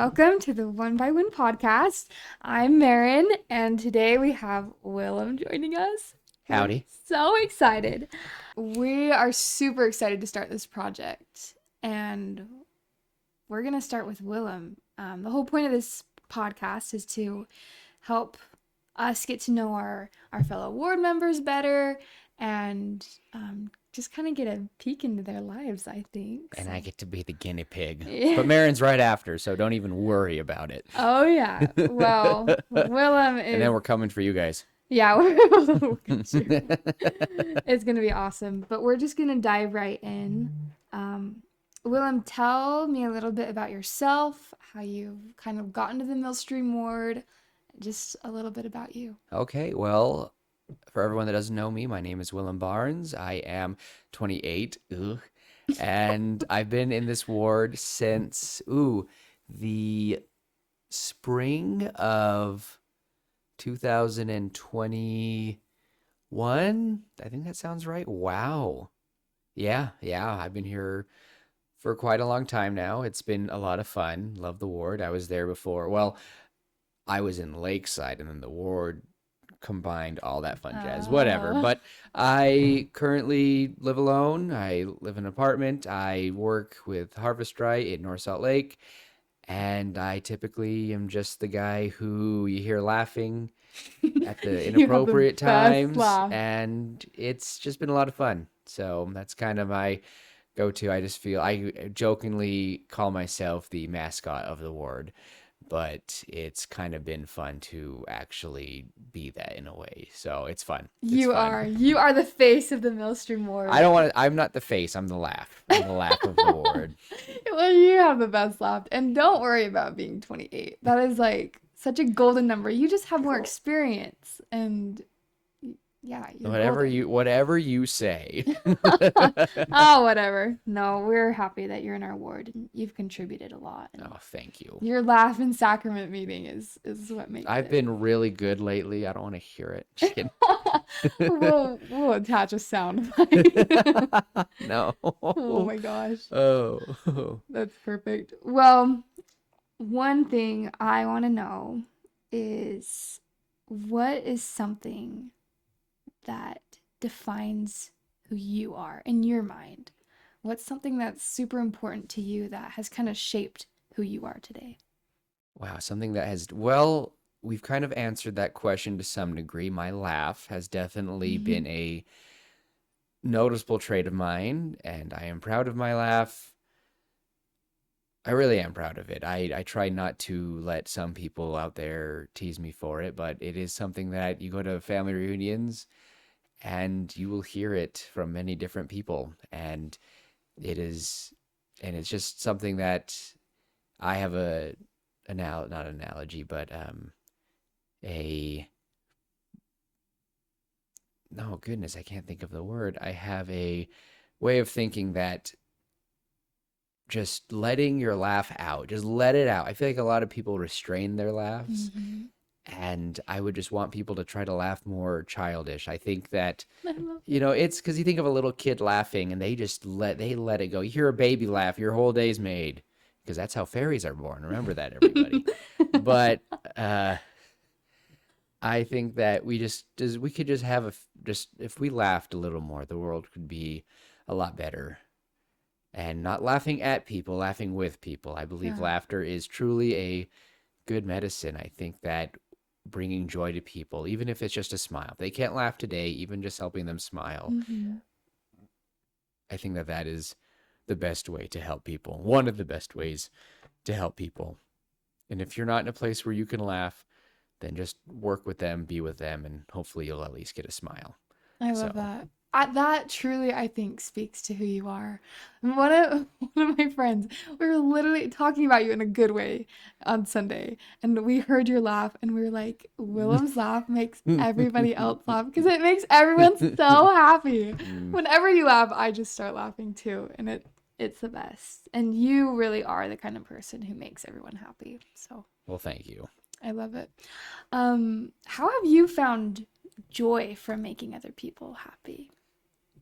Welcome to the One by One podcast. I'm Maryn, and today we have Willem joining us. We're Howdy. so excited. We are super excited to start this project, and we're going to start with Willem. The whole point of this podcast is to help us get to know our fellow ward members better and just kind of get a peek into their lives, I think. And So. I get to be the guinea pig. Yeah. But Maryn's right after, so don't even worry about it. Oh, yeah. Well, Willem is... And then we're coming for you guys. Yeah, it's going to be awesome. But we're just going to dive right in. Willem, tell me a little bit about yourself, how you've kind of gotten to the Millstream Ward, just a little bit about you. Okay, well, for everyone that doesn't know me, my name is Willem Barnes. I am 28, and I've been in this ward since, the spring of 2021. I think that sounds right. Wow. Yeah, I've been here for quite a long time now. It's been a lot of fun. Love the ward. I was there before. Well, I was in Lakeside, and then the ward combined all that fun jazz. Whatever. But I currently live alone. I live in an apartment. I work with Harvest Right in North Salt Lake. And I typically am just the guy who you hear laughing at the inappropriate times. And it's just been a lot of fun. So that's kind of my go-to. I jokingly call myself the mascot of the ward, but it's kind of been fun to actually be that in a way. So it's fun. You are the face of the Millstream Ward. I'm not the face. I'm the laugh. I'm the laugh of the ward. Well, you have the best laugh. And don't worry about being 28. That is like such a golden number. You just have more experience and yeah, whatever you say. Oh, whatever. No, we're happy that you're in our ward and you've contributed a lot. Oh, thank you. Your laugh in sacrament meeting is what makes I've been really good lately. I don't want to hear it. Just kidding. we'll attach a sound bite. No. Oh my gosh. Oh. That's perfect. Well, one thing I want to know is what is something that defines who you are in your mind? What's something that's super important to you that has kind of shaped who you are today? Wow, something that we've kind of answered that question to some degree. My laugh has definitely been a noticeable trait of mine, and I am proud of my laugh. I really am proud of it. I try not to let some people out there tease me for it, but it is something that you go to family reunions and you will hear it from many different people. And it's just something that I have not analogy, but no, goodness, I can't think of the word. I have a way of thinking that just letting your laugh out, just let it out. I feel like a lot of people restrain their laughs. And I would just want people to try to laugh more childish. I think that, it's because you think of a little kid laughing and they let it go. You hear a baby laugh, your whole day's made, because that's how fairies are born. Remember that, everybody. But I think that we could just have if we laughed a little more, the world could be a lot better. And not laughing at people, laughing with people. I believe laughter is truly a good medicine. I think that bringing joy to people, even if it's just a smile. If they can't laugh today, even just helping them smile. I think that is the best way to help people. One of the best ways to help people. And if you're not in a place where you can laugh, then just work with them, be with them, and hopefully you'll at least get a smile. I love that. That truly, I think, speaks to who you are. One of my friends, we were literally talking about you in a good way on Sunday, and we heard your laugh, and we were like, Willem's laugh makes everybody else laugh because it makes everyone so happy. Whenever you laugh, I just start laughing too, and it's the best. And you really are the kind of person who makes everyone happy. So, well, thank you. I love it. How have you found joy from making other people happy?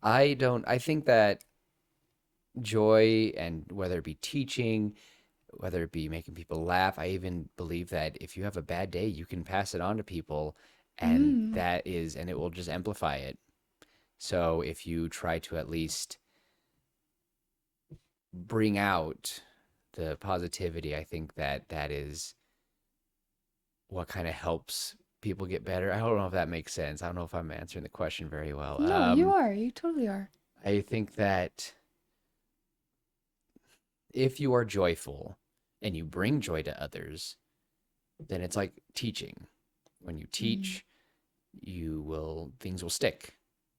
I think that joy, and whether it be teaching, whether it be making people laugh. I even believe that if you have a bad day, you can pass it on to people, Mm. and it will just amplify it. So if you try to at least bring out the positivity, I think that that is what kind of helps people get better. I don't know if that makes sense. I don't know if I'm answering the question very well. No, you are. You totally are. I think that if you are joyful and you bring joy to others, then it's like teaching. When you Mm. teach, things will stick.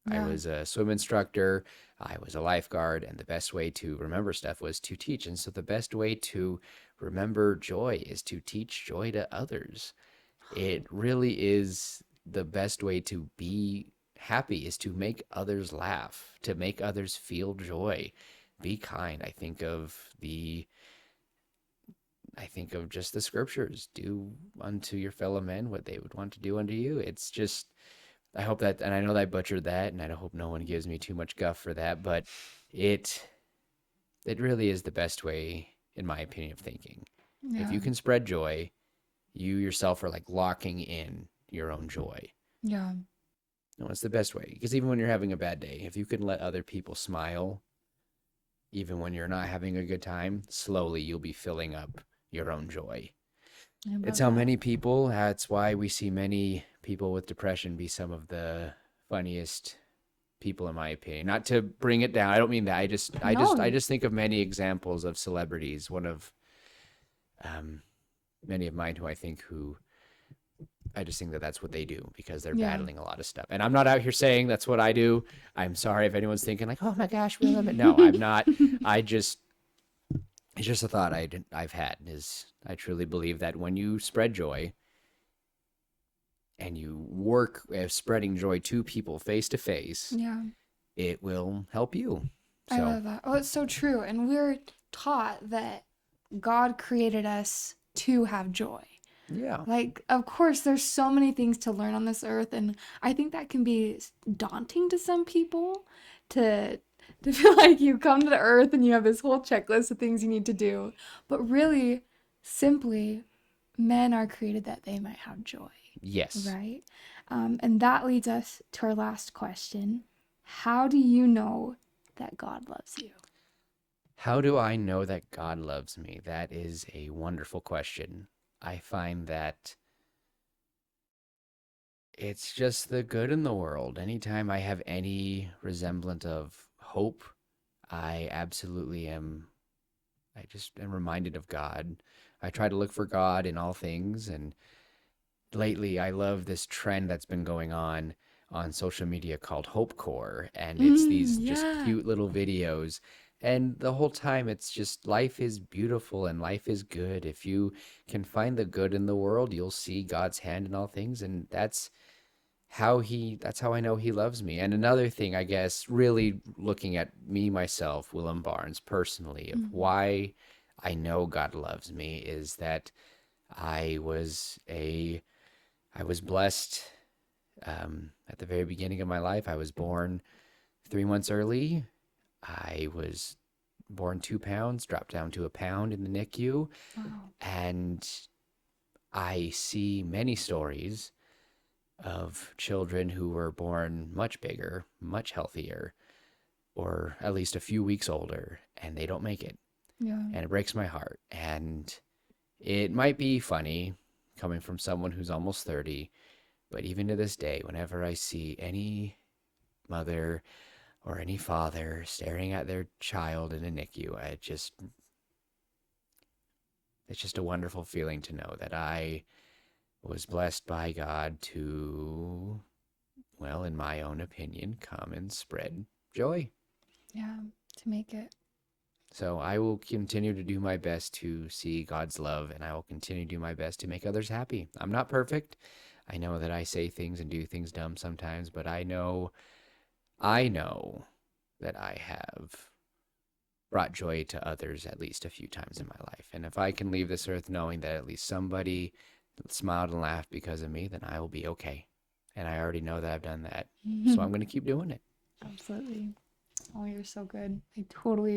I Yeah. was a swim instructor, I was a lifeguard, and the best way to remember stuff was to teach. And so the best way to remember joy is to teach joy to others. It really is the best way to be happy is to make others laugh, to make others feel joy. Be kind. I think of just the scriptures. Do unto your fellow men what they would want to do unto you. It's just I hope that, and I know that I butchered that, and I hope no one gives me too much guff for that, but it it really is the best way, in my opinion, of thinking. If Yeah. you can spread joy, you yourself are like locking in your own joy. Yeah. No, it's the best way because even when you're having a bad day, if you can let other people smile, even when you're not having a good time, slowly you'll be filling up your own joy. I It's love how that. many people, that's why we see many people with depression be some of the funniest people in my opinion. Not to bring it down. I don't mean that. I No. just think of many examples of celebrities. One of um many of mine who I just think that that's what they do because they're Yeah. battling a lot of stuff. And I'm not out here saying that's what I do. I'm sorry if anyone's thinking like, "Oh my gosh, we love it." No, I'm not. I just it's just a thought I've had is I truly believe that when you spread joy and you work at spreading joy to people face to face, Yeah. it will help you. I So, love that. Oh, it's so true. And we're taught that God created us to have joy. yeah. Like, of course, there's so many things to learn on this earth, and I think that can be daunting to some people to feel like you come to the earth and you have this whole checklist of things you need to do. But really, simply, men are created that they might have joy, Yes. right? And that leads us to our last question. How do you know that God loves you? How do I know that God loves me? That is a wonderful question. I find that it's just the good in the world. Anytime I have any resemblance of hope, I absolutely am. I just am reminded of God. I try to look for God in all things. And lately, I love this trend that's been going on social media called Hope Core. And it's these just Yeah. cute little videos. And the whole time, it's just life is beautiful and life is good. If you can find the good in the world, you'll see God's hand in all things. And that's how I know he loves me. And another thing, I guess, really looking at me, myself, Willem Barnes, personally, of Mhm. why I know God loves me is that I was a I was blessed at the very beginning of my life. I was born 3 months early. I was born 2 pounds, dropped down to a pound in the NICU, Wow. and I see many stories of children who were born much bigger, much healthier, or at least a few weeks older, and they don't make it. Yeah. And it breaks my heart. And it might be funny coming from someone who's almost 30, but even to this day, whenever I see any mother or any father staring at their child in a NICU, it's just a wonderful feeling to know that I was blessed by God to, well, in my own opinion, come and spread joy. Yeah. To make it. So I will continue to do my best to see God's love, and I will continue to do my best to make others happy. I'm not perfect. I know that I say things and do things dumb sometimes, but I know that I have brought joy to others at least a few times in my life. And if I can leave this earth knowing that at least somebody smiled and laughed because of me, then I will be okay. And I already know that I've done that. So I'm going to keep doing it. Absolutely. Oh, you're so good. I totally